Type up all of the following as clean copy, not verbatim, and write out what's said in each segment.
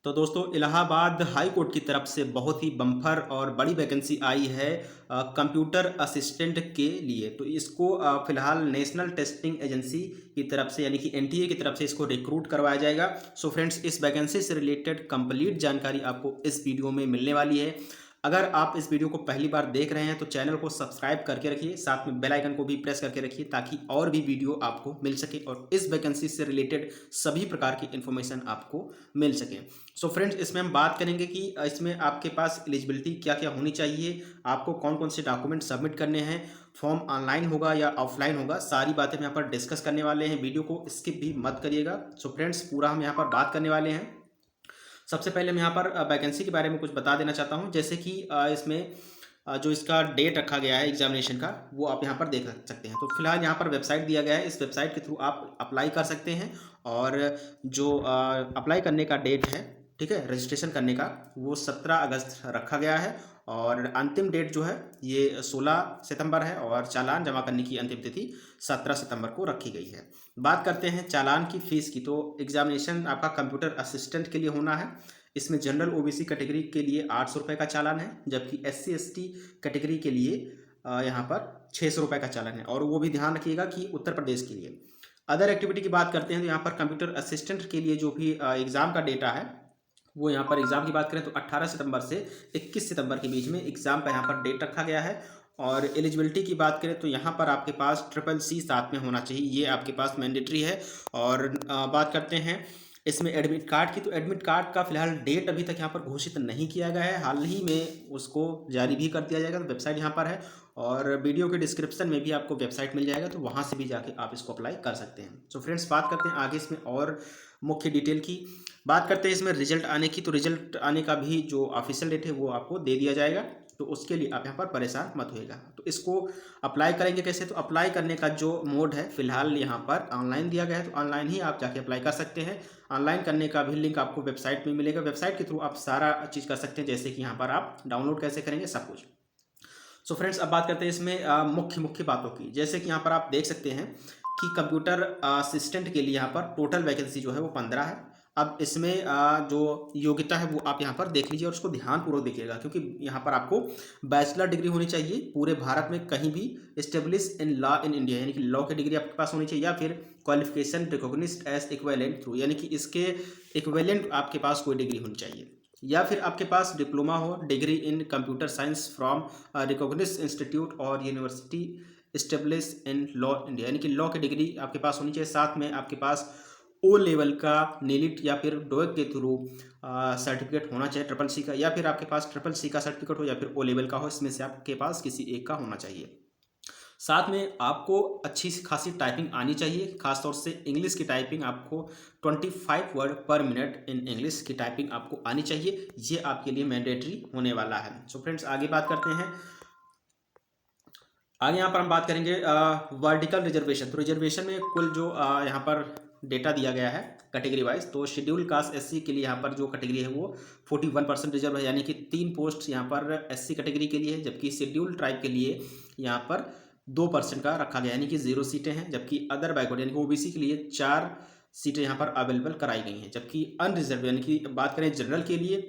तो दोस्तों Allahabad high court की तरफ से बहुत ही बम्पर और बड़ी वैकेंसी आई है कंप्यूटर असिस्टेंट के लिए। तो इसको फिलहाल नेशनल टेस्टिंग एजेंसी की तरफ से यानी कि एनटीए की तरफ से इसको रिक्रूट करवाया जाएगा। सो फ्रेंड्स, इस वैकेंसी से रिलेटेड कंप्लीट जानकारी आपको इस वीडियो में मिलने वाली है। अगर आप इस वीडियो को पहली बार देख रहे हैं तो चैनल को सब्सक्राइब करके रखिए, साथ में बेल आइकन को भी प्रेस करके रखिए ताकि और भी वीडियो आपको मिल सके और इस वैकेंसी से रिलेटेड सभी प्रकार की इन्फॉर्मेशन आपको मिल सके। सो फ्रेंड्स, इसमें हम बात करेंगे कि इसमें आपके पास एलिजिबिलिटी क्या क्या होनी चाहिए, आपको कौन कौन से डॉक्यूमेंट सबमिट करने हैं, फॉर्म ऑनलाइन होगा या ऑफलाइन होगा, सारी बातें हम यहाँ पर डिस्कस करने वाले हैं। वीडियो को स्किप भी मत करिएगा। सो फ्रेंड्स, पूरा हम यहाँ पर बात करने वाले हैं। सबसे पहले मैं यहाँ पर वैकेंसी के बारे में कुछ बता देना चाहता हूँ। जैसे कि इसमें जो इसका डेट रखा गया है एग्जामिनेशन का, वो आप यहाँ पर देख सकते हैं। तो फिलहाल यहाँ पर वेबसाइट दिया गया है, इस वेबसाइट के थ्रू आप अप्लाई कर सकते हैं। और जो अप्लाई करने का डेट है, ठीक है, रजिस्ट्रेशन करने का, वो 17 अगस्त रखा गया है। और अंतिम डेट जो है ये 16 सितंबर है और चालान जमा करने की अंतिम तिथि 17 सितंबर को रखी गई है। बात करते हैं चालान की फ़ीस की। तो एग्जामिनेशन आपका कंप्यूटर असिस्टेंट के लिए होना है। इसमें जनरल ओबीसी कैटेगरी के लिए 800 रुपये का चालान है, जबकि एससी एसटी कैटेगरी के लिए यहाँ पर 600 रुपये का चालान है। और वो भी ध्यान रखिएगा कि उत्तर प्रदेश के लिए। अदर एक्टिविटी की बात करते हैं तो यहाँ पर कंप्यूटर असिस्टेंट के लिए जो भी एग्ज़ाम का डेटा है, वो यहाँ पर एग्ज़ाम की बात करें तो 18 सितंबर से 21 सितंबर के बीच में एग्ज़ाम का यहाँ पर डेट रखा गया है। और एलिजिबिलिटी की बात करें तो यहाँ पर आपके पास CCC साथ में होना चाहिए, ये आपके पास मैंडेटरी है। और बात करते हैं इसमें एडमिट कार्ड की। तो एडमिट कार्ड का फिलहाल डेट अभी तक यहाँ पर घोषित नहीं किया गया है, हाल ही में उसको जारी भी कर दिया जाएगा। तो वेबसाइट यहाँ पर है और वीडियो के डिस्क्रिप्शन में भी आपको वेबसाइट मिल जाएगा, तो वहाँ से भी जाके आप इसको अप्लाई कर सकते हैं। सो फ्रेंड्स, बात करते हैं आगे इसमें और मुख्य डिटेल की। बात करते हैं इसमें रिजल्ट आने की। तो रिजल्ट आने का भी जो ऑफिशियल डेट है वो आपको दे दिया जाएगा, तो उसके लिए आप यहाँ पर परेशान मत होइएगा। तो इसको अप्लाई करेंगे कैसे? तो अप्लाई करने का जो मोड है फिलहाल यहाँ पर ऑनलाइन दिया गया है, तो ऑनलाइन ही आप जाके अप्लाई कर सकते हैं। ऑनलाइन करने का भी लिंक आपको वेबसाइट में मिलेगा, वेबसाइट के थ्रू आप सारा चीज़ कर सकते हैं, जैसे कि यहाँ पर आप डाउनलोड कैसे करेंगे, सब कुछ। सो फ्रेंड्स, अब बात करते हैं इसमें मुख्य मुख्य बातों की। जैसे कि यहाँ पर आप देख सकते हैं कि कंप्यूटर असिस्टेंट के लिए यहाँ पर टोटल वैकेंसी जो है वो 15 है। अब इसमें जो योग्यता है वो आप यहाँ पर देख लीजिए और उसको ध्यानपूर्वक देखिएगा, क्योंकि यहाँ पर आपको बैचलर डिग्री होनी चाहिए पूरे भारत में कहीं भी establish in law in India, यानी कि लॉ की डिग्री आपके पास होनी चाहिए, या फिर क्वालिफिकेशन रिकॉग्निज्ड एज इक्विवेलेंट थ्रू, यानी कि इसके इक्विवेलेंट आपके पास कोई डिग्री होनी चाहिए, या फिर आपके पास डिप्लोमा हो, degree in computer science from recognised institute और university establish in law India, यानी कि लॉ की डिग्री आपके पास होनी चाहिए। साथ में आपके पास ओ लेवल का नीलिट या फिर डोएक के थ्रू सर्टिफिकेट होना चाहिए, CCC का, या फिर आपके पास CCC का सर्टिफिकेट हो या फिर ओ लेवल का हो, इसमें से आपके पास किसी एक का होना चाहिए। साथ में आपको अच्छी खासी टाइपिंग आनी चाहिए, खासतौर से इंग्लिश की टाइपिंग आपको 25 वर्ड पर मिनट इन इंग्लिश की टाइपिंग आपको आनी चाहिए, ये आपके लिए मैंडेटरी होने वाला है। सो फ्रेंड्स, आगे बात करते हैं। आगे यहाँ पर हम बात करेंगे वर्टिकल रिजर्वेशन। तो रिजर्वेशन में कुल जो यहाँ पर डेटा दिया गया है कैटेगरी वाइज, तो शेड्यूल कास्ट एससी के लिए यहाँ पर जो कैटेगरी है वो 41% रिजर्व है, यानी कि 3 पोस्ट यहाँ पर एससी कैटेगरी के लिए है, जबकि शेड्यूल ट्राइब के लिए यहाँ पर 2% का रखा गया, यानी कि 0 सीटें हैं। जबकि अदर बैकवर्ड यानी कि ओबीसी के लिए 4 सीटें यहाँ पर अवेलेबल कराई गई हैं। जबकि अनरिजर्व यानी कि बात करें जनरल के लिए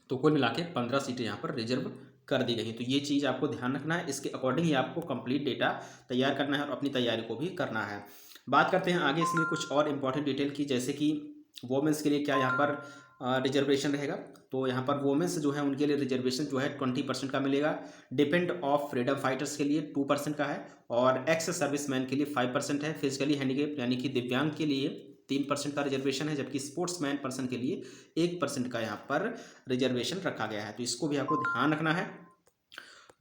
तो कुल मिला के 15 सीटें यहाँ पर रिजर्व कर दी गई हैं। तो ये चीज़ आपको ध्यान रखना है, इसके अकॉर्डिंग ही आपको कंप्लीट डेटा तैयार करना है और अपनी तैयारी को भी करना है। बात करते हैं आगे इसमें कुछ और इम्पॉर्टेंट डिटेल की, जैसे कि वोमेंस के लिए क्या यहाँ पर रिजर्वेशन रहेगा। तो यहाँ पर वोमेंस जो है उनके लिए रिजर्वेशन जो है 20% का मिलेगा। डिपेंड ऑफ फ्रीडम फाइटर्स के लिए 2% का है, और एक्स सर्विसमैन के लिए 5% है। फिजिकली हैंडीकेप यानी कि दिव्यांग के लिए 3% का रिजर्वेशन है, जबकि स्पोर्ट्समैन पर्सन के लिए 1% का यहाँ पर रिजर्वेशन रखा गया है। तो इसको भी आपको ध्यान रखना है।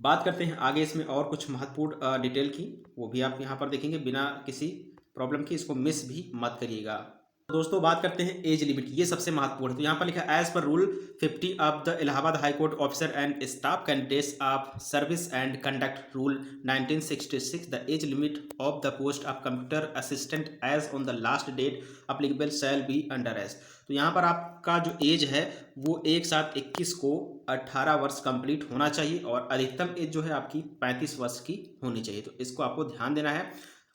बात करते हैं आगे इसमें और कुछ महत्वपूर्ण डिटेल की, वो भी आप यहाँ पर देखेंगे बिना किसी प्रॉब्लम की, इसको मिस भी मत करिएगा। दोस्तों, बात करते हैं एज लिमिट, ये सबसे महत्वपूर्ण है। तो यहाँ पर लिखा है as per rule 50 of the Allahabad high court officer and staff candidates of service and conduct rule 1966 the age limit of the post of computer assistant age on the last date applicable shall be under age. तो यहाँ पर आपका जो as है वो 1/7/21 को 18 वर्ष complete होना चाहिए और अधिकतम एज जो है आपकी 35 वर्ष की होनी चाहिए। तो इसको आपको ध्यान देना है।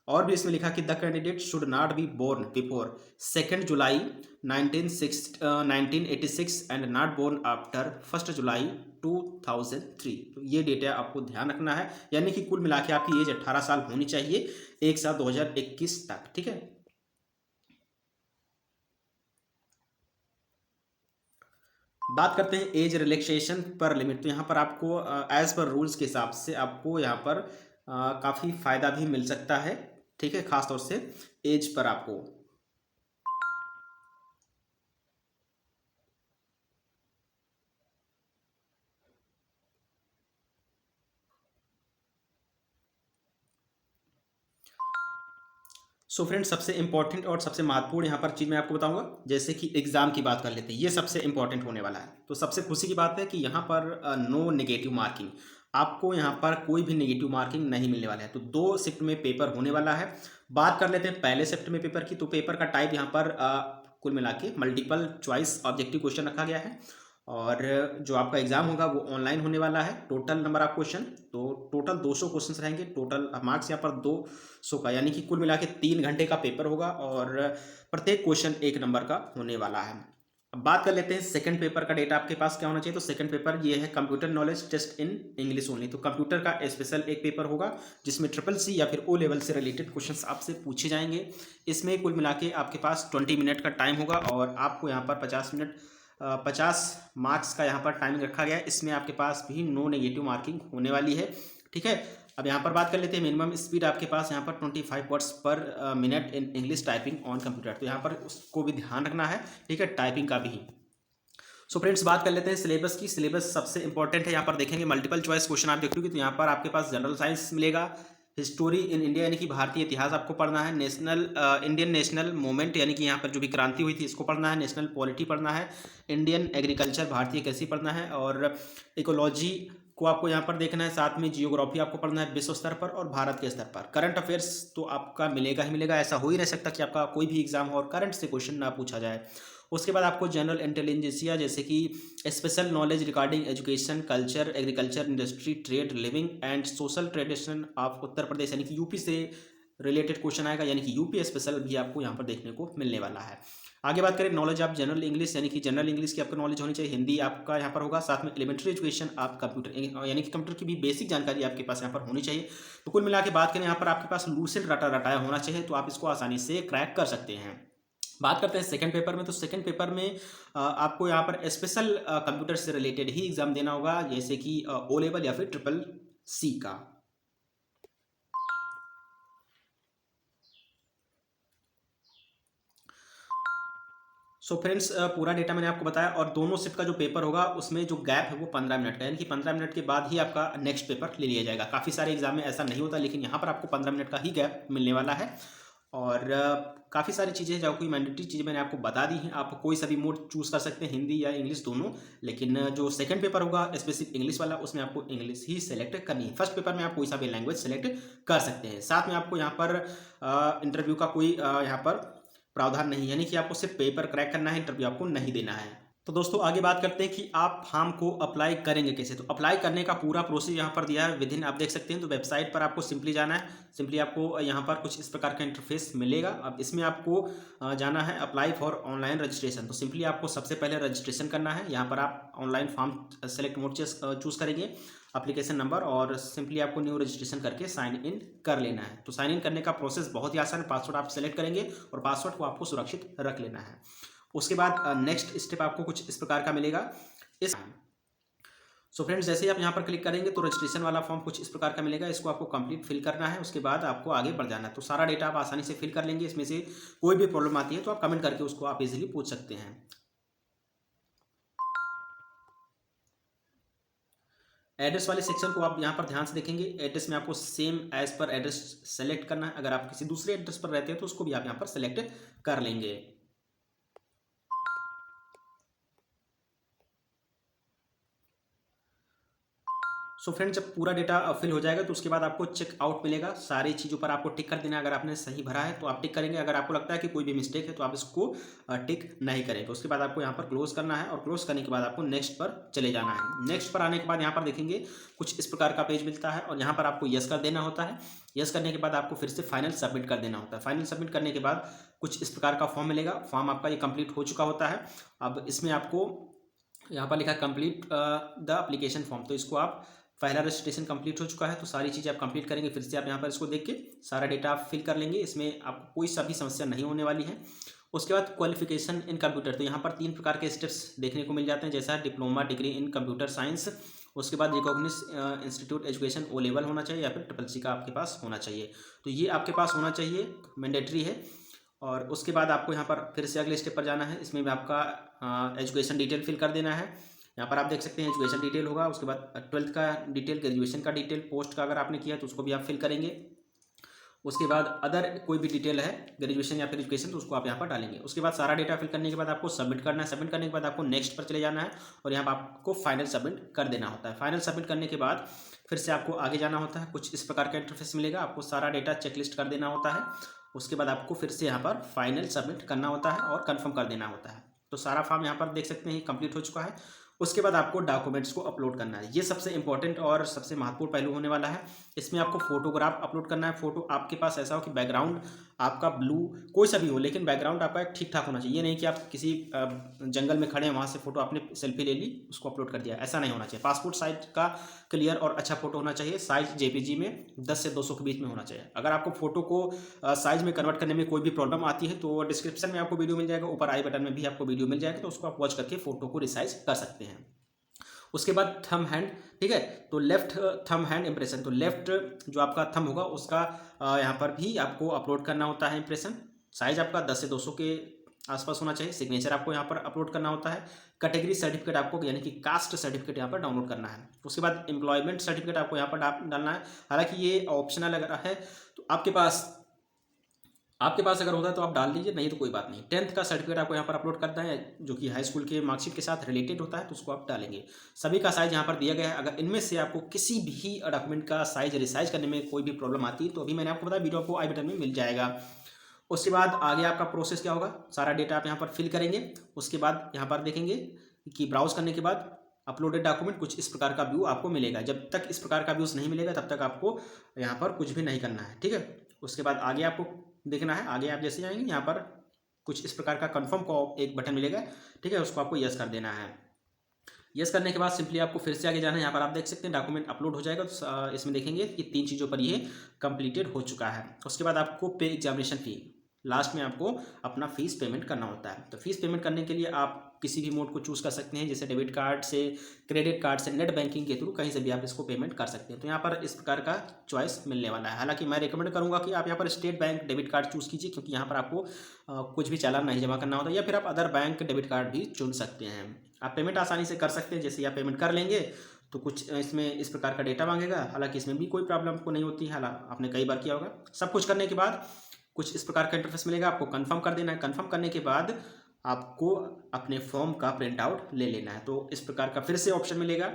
और भी इसमें लिखा कि the candidate should not be born before 2 July 1986 and not born after 1 July 2003। तो ये डेटा आपको ध्यान रखना है, यानी कि कुल मिला के आपकी एज 18 साल होनी चाहिए 1 साल 2021 तक। ठीक है, बात करते हैं एज रिलैक्सेशन पर लिमिट। तो यहाँ पर आपको एज पर रूल्स के हिसाब से आपको यहाँ पर काफ़ी फ़ायदा भी मिल सकता है। ठीक है, खास तौर से एज पर आपको। सो फ्रेंड्स, सबसे इंपॉर्टेंट और सबसे महत्वपूर्ण यहाँ पर चीज़ मैं आपको बताऊंगा, जैसे कि एग्जाम की बात कर लेते हैं, ये सबसे इंपॉर्टेंट होने वाला है। तो सबसे खुशी की बात है कि यहाँ पर नो नेगेटिव मार्किंग, आपको यहाँ पर कोई भी नेगेटिव मार्किंग नहीं मिलने वाला है। तो 2 शिफ्ट में पेपर होने वाला है। बात कर लेते हैं पहले शिफ्ट में पेपर की। तो पेपर का टाइप यहाँ पर कुल मिला के मल्टीपल चॉइस ऑब्जेक्टिव क्वेश्चन रखा गया है, और जो आपका एग्जाम होगा वो ऑनलाइन होने वाला है। टोटल नंबर ऑफ क्वेश्चन, तो टोटल 200 क्वेश्चन रहेंगे। टोटल मार्क्स यहाँ पर 200 का, यानी कि कुल मिला के 3 घंटे का पेपर होगा, और प्रत्येक क्वेश्चन 1 नंबर का होने वाला है। अब बात कर लेते हैं सेकंड पेपर का डेटा आपके पास क्या होना चाहिए। तो सेकंड पेपर ये है computer knowledge test in English only. तो कंप्यूटर का स्पेशल एक पेपर होगा, जिसमें CCC या फिर O लेवल से रिलेटेड क्वेश्चंस आपसे पूछे जाएंगे। इसमें कुल मिला के आपके पास 20 मिनट का टाइम होगा, और आपको यहाँ पर 50 मार्क्स का यहाँ पर टाइमिंग रखा गया है। इसमें आपके पास भी नो नेगेटिव मार्किंग होने वाली है। ठीक है, अब यहाँ पर बात कर लेते हैं मिनिमम स्पीड आपके पास यहाँ पर 25 वर्ड्स पर minute in English typing on computer. तो यहाँ पर उसको भी ध्यान रखना है। ठीक है, टाइपिंग का भी। सो फ्रेंड्स, बात कर लेते हैं सिलेबस की। सिलेबस सबसे इंपॉर्टेंट है। यहाँ पर देखेंगे मल्टीपल चॉइस क्वेश्चन आप देख लोगे, तो यहाँ पर आपके पास जनरल साइंस मिलेगा, हिस्टोरी इन इंडिया यानी कि भारतीय इतिहास आपको पढ़ना है, इंडियन नेशनल मूवमेंट यानी कि यहाँ पर जो भी क्रांति हुई थी इसको पढ़ना है, नेशनल पॉलिटी पढ़ना है, इंडियन एग्रीकल्चर भारतीय कृषि पढ़ना है, और इकोलॉजी को आपको यहाँ पर देखना है। साथ में जियोग्राफी आपको पढ़ना है विश्व स्तर पर और भारत के स्तर पर। करंट अफेयर्स तो आपका मिलेगा ही मिलेगा, ऐसा हो ही नहीं सकता कि आपका कोई भी एग्जाम हो और करंट से क्वेश्चन ना पूछा जाए। उसके बाद आपको जनरल इंटेलिजेंसिया, जैसे कि special knowledge regarding education, culture, agriculture, industry, trade, living and social tradition of Uttar Pradesh यानी कि यूपी से रिलेटेड क्वेश्चन आएगा, यानी कि यूपी स्पेशल भी आपको यहाँ पर देखने को मिलने वाला है। आगे बात करें नॉलेज ऑफ जनरल इंग्लिश, यानी कि जनरल इंग्लिश की आपको नॉलेज होनी चाहिए, हिंदी आपका यहाँ पर होगा। साथ में एलिमेंट्री एजुकेशन आप कंप्यूटर यानी कि कंप्यूटर की भी बेसिक जानकारी आपके पास यहाँ पर होनी चाहिए। तो कुल मिला के बात करें यहाँ पर आपके पास लूसेंट रटाया होना चाहिए, तो आप इसको आसानी से क्रैक कर सकते हैं। बात करते हैं सेकंड पेपर में। तो सेकंड पेपर में आपको यहाँ पर स्पेशल कंप्यूटर से रिलेटेड ही एग्जाम देना होगा, जैसे कि O लेवल या फिर CCC का। सो फ्रेंड्स, पूरा डेटा मैंने आपको बताया, और दोनों शिफ्ट का जो पेपर होगा उसमें जो गैप है वो 15 मिनट का, यानी कि 15 मिनट के बाद ही आपका नेक्स्ट पेपर ले लिया जाएगा। काफ़ी सारे एग्जाम में ऐसा नहीं होता, लेकिन यहाँ पर आपको 15 मिनट का ही गैप मिलने वाला है। और काफ़ी सारी चीज़ें जो कोई मैंडेटरी चीज़ें मैंने आपको बता दी हैं। आप कोई सा भी मोड चूज़ कर सकते हैं, हिंदी या इंग्लिश दोनों, लेकिन जो सेकंड पेपर होगा स्पेसिफिक इंग्लिश वाला, उसमें आपको इंग्लिश ही सेलेक्ट करनी है। फर्स्ट पेपर में आप कोई सा भी लैंग्वेज सेलेक्ट कर सकते हैं। साथ में आपको यहाँ पर इंटरव्यू का कोई यहाँ पर प्रावधान नहीं, यानी कि आपको सिर्फ पेपर क्रैक करना है, इंटरव्यू आपको नहीं देना है। तो दोस्तों, आगे बात करते हैं कि आप फॉर्म को अप्लाई करेंगे कैसे। तो अप्लाई करने का पूरा प्रोसेस यहाँ पर दिया है विदिन, आप देख सकते हैं। तो वेबसाइट पर आपको सिंपली जाना है। सिंपली आपको यहाँ पर कुछ इस प्रकार का इंटरफेस मिलेगा। अब इसमें आपको जाना है अप्लाई फॉर ऑनलाइन रजिस्ट्रेशन। तो सिंपली आपको सबसे पहले रजिस्ट्रेशन करना है। यहाँ पर आप online form select mode choose करेंगे, एप्लीकेशन नंबर, और सिंपली आपको न्यू रजिस्ट्रेशन करके साइन इन कर लेना है। तो साइन इन करने का प्रोसेस बहुत ही आसान है। पासवर्ड आप सेलेक्ट करेंगे और पासवर्ड को आपको सुरक्षित रख लेना है। उसके बाद नेक्स्ट स्टेप आपको कुछ इस प्रकार का मिलेगा। सो फ्रेंड्स, जैसे ही आप यहाँ पर क्लिक करेंगे तो रजिस्ट्रेशन वाला फॉर्म कुछ इस प्रकार का मिलेगा। इसको आपको कंप्लीट फिल करना है। उसके बाद आपको आगे बढ़ जाना है। तो सारा डेटा आप आसानी से फिल कर लेंगे। इसमें से कोई भी प्रॉब्लम आती है तो आप कमेंट करके उसको आप इजीली पूछ सकते हैं। एड्रेस वाले सेक्शन को आप यहाँ पर ध्यान से देखेंगे। एड्रेस में आपको same as per address select करना है। अगर आप किसी दूसरे एड्रेस पर रहते हैं तो उसको भी आप यहाँ पर सेलेक्ट कर लेंगे। सो फ्रेंड, जब पूरा डेटा फिल हो जाएगा तो उसके बाद आपको चेक आउट मिलेगा। सारी चीज़ों पर आपको टिक कर देना है। अगर आपने सही भरा है तो आप टिक करेंगे, अगर आपको लगता है कि कोई भी मिस्टेक है तो आप इसको टिक नहीं करेंगे। उसके बाद आपको यहाँ पर क्लोज करना है और क्लोज करने के बाद आपको नेक्स्ट पर चले जाना है। नेक्स्ट पर आने के बाद यहाँ पर देखेंगे कुछ इस प्रकार का पेज मिलता है और यहाँ पर आपको यस कर देना होता है। यस करने के बाद आपको फिर से फाइनल सबमिट कर देना होता है। फाइनल सबमिट करने के बाद कुछ इस प्रकार का फॉर्म मिलेगा। फॉर्म आपका ये कंप्लीट हो चुका होता है। अब इसमें आपको यहाँ पर लिखा है कंप्लीट द एप्लीकेशन फॉर्म, तो इसको आप पहला रजिस्ट्रेशन कंप्लीट हो चुका है तो सारी चीज़ें आप कंप्लीट करेंगे। फिर से आप यहाँ पर इसको देख के सारा डेटा आप फिल कर लेंगे। इसमें आपको कोई सा भी समस्या नहीं होने वाली है। उसके बाद क्वालिफिकेशन इन कंप्यूटर, तो यहाँ पर 3 प्रकार के स्टेप्स देखने को मिल जाते हैं, जैसा diploma degree in computer science, उसके बाद रिकॉग्निस इंस्टीट्यूट एजुकेशन ओ लेवल होना चाहिए या फिर ट्रिपल सी का आपके पास होना चाहिए। तो ये आपके पास होना चाहिए, मैंडेटरी है। और उसके बाद आपको यहाँ पर फिर से अगले स्टेप पर जाना है। इसमें भी आपका एजुकेशन डिटेल फिल कर देना है। यहाँ पर आप देख सकते हैं एजुकेशन डिटेल होगा, उसके बाद 12th का डिटेल, ग्रेजुएशन का डिटेल, पोस्ट का अगर आपने किया तो उसको भी आप फिल करेंगे। उसके बाद अदर कोई भी डिटेल है ग्रेजुएशन या फिर एजुकेशन तो उसको आप यहाँ पर डालेंगे। उसके बाद सारा डेटा फिल करने के बाद आपको सबमिट करना है। सबमिट करने के बाद आपको नेक्स्ट पर चले जाना है और यहाँ पर आपको फाइनल सबमिट कर देना होता है। फाइनल सबमिट करने के बाद फिर से आपको आगे जाना होता है। कुछ इस प्रकार का इंटरफेस मिलेगा, आपको सारा डेटा चेकलिस्ट कर देना होता है। उसके बाद आपको फिर से यहाँ पर फाइनल सबमिट करना होता है और कन्फर्म कर देना होता है। तो सारा फॉर्म यहाँ पर देख सकते हैं कंप्लीट हो चुका है। उसके बाद आपको डॉक्यूमेंट्स को अपलोड करना है। ये सबसे इंपॉर्टेंट और सबसे महत्वपूर्ण पहलू होने वाला है। इसमें आपको फोटोग्राफ अपलोड करना है। फोटो आपके पास ऐसा हो कि बैकग्राउंड आपका ब्लू कोई सा भी हो, लेकिन बैकग्राउंड आपका ठीक ठाक होना चाहिए। ये नहीं कि आप किसी जंगल में खड़े हैं, वहाँ से फोटो आपने सेल्फी ले ली, उसको अपलोड कर दिया, ऐसा नहीं होना चाहिए। पासपोर्ट साइज का क्लियर और अच्छा फोटो होना चाहिए। साइज जेपीजी में 10 से 200 के बीच में होना चाहिए। अगर आपको फोटो को साइज में कन्वर्ट करने में कोई भी प्रॉब्लम आती है तो डिस्क्रिप्शन में आपको वीडियो मिल जाएगा, ऊपर आई बटन में भी आपको वीडियो मिल जाएगा, तो उसको आप वॉच करके फोटो को रिसाइज कर सकते हैं। उसके बाद थंब हैंड, ठीक है, तो लेफ्ट थंब हैंड इंप्रेशन, तो लेफ्ट जो आपका थंब होगा उसका यहाँ पर भी आपको अपलोड करना होता है इंप्रेशन। साइज आपका 10 से 200 के आसपास होना चाहिए। सिग्नेचर आपको यहाँ पर अपलोड करना होता है। कैटेगरी सर्टिफिकेट आपको यानी कि कास्ट सर्टिफिकेट यहाँ पर डाउनलोड करना है। उसके बाद एम्प्लॉयमेंट सर्टिफिकेट आपको यहाँ पर डालना है। हालांकि ये ऑप्शनल अगर है तो आपके पास अगर होता है तो आप डाल दीजिए, नहीं तो कोई बात नहीं। 10th का सर्टिफिकेट आपको यहाँ पर अपलोड करना है, जो कि हाई स्कूल के मार्कशीट के साथ रिलेटेड होता है, तो उसको आप डालेंगे। सभी का साइज यहाँ पर दिया गया है। अगर इनमें से आपको किसी भी डॉक्यूमेंट का साइज रिसाइज करने में कोई भी प्रॉब्लम आती है तो अभी मैंने आपको बताया, वीडियो आपको आई बटन में मिल जाएगा। उसके बाद आगे आपका प्रोसेस क्या होगा, सारा डेटा आप यहाँ पर फिल करेंगे। उसके बाद यहाँ पर देखेंगे कि ब्राउज करने के बाद अपलोडेड डॉक्यूमेंट कुछ इस प्रकार का व्यू आपको मिलेगा। जब तक इस प्रकार का व्यूज नहीं मिलेगा तब तक आपको यहाँ पर कुछ भी नहीं करना है, ठीक है। उसके बाद आगे आपको देखना है। आगे आप जैसे जाएंगे यहाँ पर कुछ इस प्रकार का कंफर्म को एक बटन मिलेगा, ठीक है, उसको आपको यस कर देना है। यस करने के बाद सिंपली आपको फिर से आगे जाना है। यहाँ पर आप देख सकते हैं डॉक्यूमेंट अपलोड हो जाएगा, तो इसमें देखेंगे कि 3 चीज़ों पर ये कंप्लीटेड हो चुका है। उसके बाद आपको पे एग्जामिनेशन फी, लास्ट में आपको अपना फीस पेमेंट करना होता है। तो फीस पेमेंट करने के लिए आप किसी भी मोड को चूज़ कर सकते हैं, जैसे डेबिट कार्ड से, क्रेडिट कार्ड से, नेट बैंकिंग के थ्रू कहीं से भी आप इसको पेमेंट कर सकते हैं। तो यहाँ पर इस प्रकार का चॉइस मिलने वाला है। हालांकि मैं रिकमेंड करूँगा कि आप यहाँ पर state bank debit card choose कीजिए, क्योंकि यहाँ पर आपको कुछ भी चालान नहीं जमा करना होता, या फिर आप अदर बैंक डेबिट कार्ड भी चुन सकते हैं। आप पेमेंट आसानी से कर सकते हैं। जैसे आप पेमेंट कर लेंगे तो कुछ इसमें इस प्रकार का डेटा मांगेगा। हालांकि इसमें भी कोई प्रॉब्लम आपको नहीं होती है, हालांकि आपने कई बार किया होगा। सब कुछ करने के बाद कुछ इस प्रकार का इंटरफेस मिलेगा, आपको कंफर्म कर देना है। कंफर्म करने के बाद आपको अपने फॉर्म का प्रिंट आउट ले लेना है। तो इस प्रकार का फिर से ऑप्शन मिलेगा,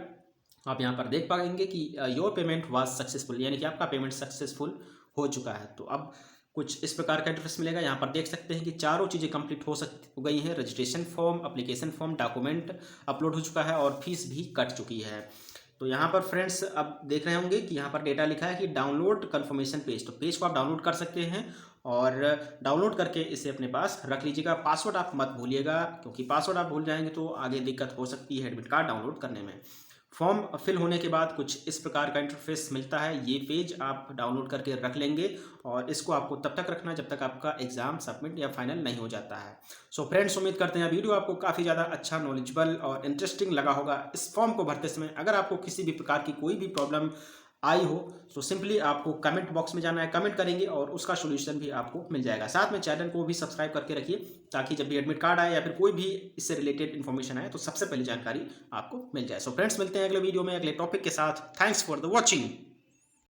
आप यहाँ पर देख पाएंगे कि योर पेमेंट वाज सक्सेसफुल, यानी कि आपका पेमेंट सक्सेसफुल हो चुका है। तो अब कुछ इस प्रकार का इंटरफेस मिलेगा। यहाँ पर देख सकते हैं कि चारों चीज़ें कंप्लीट हो गई हैं। Registration form, application form, document upload हो चुका है और फीस भी कट चुकी है। तो यहाँ पर फ्रेंड्स अब देख रहे होंगे कि यहाँ पर डेटा लिखा है कि डाउनलोड कन्फर्मेशन पेज, तो पेज को आप डाउनलोड कर सकते हैं और डाउनलोड करके इसे अपने पास रख लीजिएगा। पासवर्ड आप मत भूलिएगा, क्योंकि पासवर्ड आप भूल जाएंगे तो आगे दिक्कत हो सकती है एडमिट कार्ड डाउनलोड करने में। फॉर्म फिल होने के बाद कुछ इस प्रकार का इंटरफेस मिलता है। ये पेज आप डाउनलोड करके रख लेंगे और इसको आपको तब तक रखना जब तक आपका एग्जाम सबमिट या फाइनल नहीं हो जाता है। सो फ्रेंड्स, उम्मीद करते हैं वीडियो आपको काफ़ी ज़्यादा अच्छा, नॉलेजेबल और इंटरेस्टिंग लगा होगा। इस फॉर्म को भरते समय अगर आपको किसी भी प्रकार की कोई भी प्रॉब्लम आई हो तो सिंपली आपको कमेंट बॉक्स में जाना है, कमेंट करेंगे और उसका सॉल्यूशन भी आपको मिल जाएगा। साथ में चैनल को भी सब्सक्राइब करके रखिए, ताकि जब भी एडमिट कार्ड आए या फिर कोई भी इससे रिलेटेड इन्फॉर्मेशन आए तो सबसे पहले जानकारी आपको मिल जाए। सो फ्रेंड्स, मिलते हैं अगले वीडियो में अगले टॉपिक के साथ। Thanks for the watching.